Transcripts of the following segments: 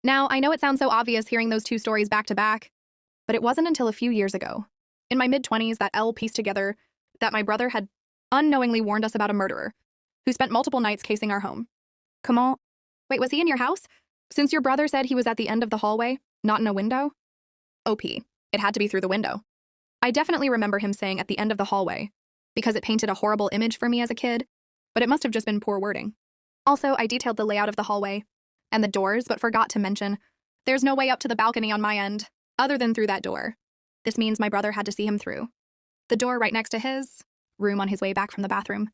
Now, I know it sounds so obvious hearing those two stories back to back, but it wasn't until a few years ago, in my mid-20s, that Elle pieced together that my brother had unknowingly warned us about a murderer who spent multiple nights casing our home. Comment? Wait, was he in your house? Since your brother said he was at the end of the hallway, not in a window? OP. It had to be through the window. I definitely remember him saying at the end of the hallway, because it painted a horrible image for me as a kid, but it must have just been poor wording. Also, I detailed the layout of the hallway and the doors, but forgot to mention there's no way up to the balcony on my end, other than through that door. This means my brother had to see him through. The door right next to his room on his way back from the bathroom.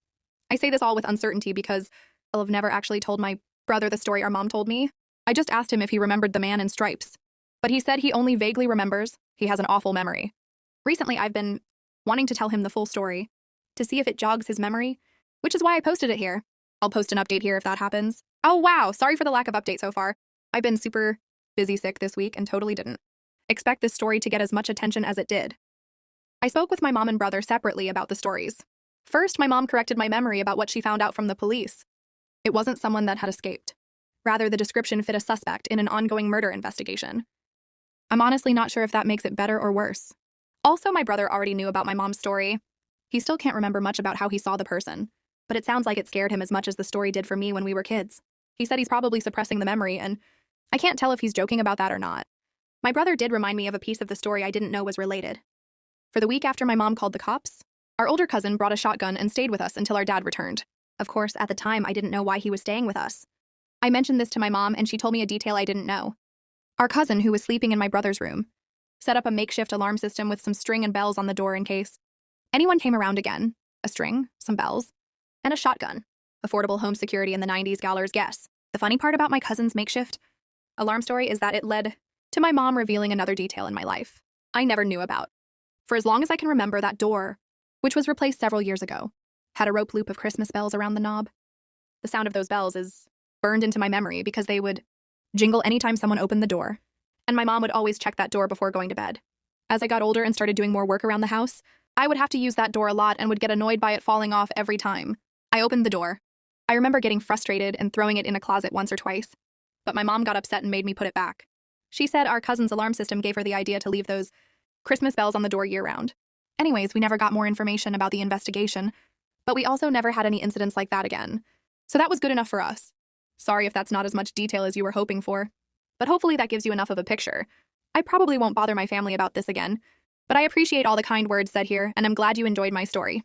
I say this all with uncertainty because I'll have never actually told my brother the story our mom told me. I just asked him if he remembered the man in stripes, but he said he only vaguely remembers. He has an awful memory. Recently, I've been wanting to tell him the full story to see if it jogs his memory, which is why I posted it here. I'll post an update here if that happens. Oh, wow. Sorry for the lack of update so far. I've been super busy sick this week and totally didn't expect this story to get as much attention as it did. I spoke with my mom and brother separately about the stories. First, my mom corrected my memory about what she found out from the police. It wasn't someone that had escaped. Rather, the description fit a suspect in an ongoing murder investigation. I'm honestly not sure if that makes it better or worse. Also, my brother already knew about my mom's story. He still can't remember much about how he saw the person, but it sounds like it scared him as much as the story did for me when we were kids. He said he's probably suppressing the memory, and I can't tell if he's joking about that or not. My brother did remind me of a piece of the story I didn't know was related. For the week after my mom called the cops, our older cousin brought a shotgun and stayed with us until our dad returned. Of course, at the time, I didn't know why he was staying with us. I mentioned this to my mom, and she told me a detail I didn't know. Our cousin, who was sleeping in my brother's room, set up a makeshift alarm system with some string and bells on the door in case anyone came around again. A string, some bells, and a shotgun. Affordable home security in the 90s, galler's guess. The funny part about my cousin's makeshift alarm story is that it led to my mom revealing another detail in my life I never knew about. For as long as I can remember, that door, which was replaced several years ago, had a rope loop of Christmas bells around the knob. The sound of those bells is burned into my memory because they would jingle anytime someone opened the door, and my mom would always check that door before going to bed. As I got older and started doing more work around the house, I would have to use that door a lot and would get annoyed by it falling off every time I opened the door. I remember getting frustrated and throwing it in a closet once or twice, but my mom got upset and made me put it back. She said our cousin's alarm system gave her the idea to leave those Christmas bells on the door year-round. Anyways, we never got more information about the investigation, but we also never had any incidents like that again. So that was good enough for us. Sorry if that's not as much detail as you were hoping for, but hopefully that gives you enough of a picture. I probably won't bother my family about this again, but I appreciate all the kind words said here, and I'm glad you enjoyed my story.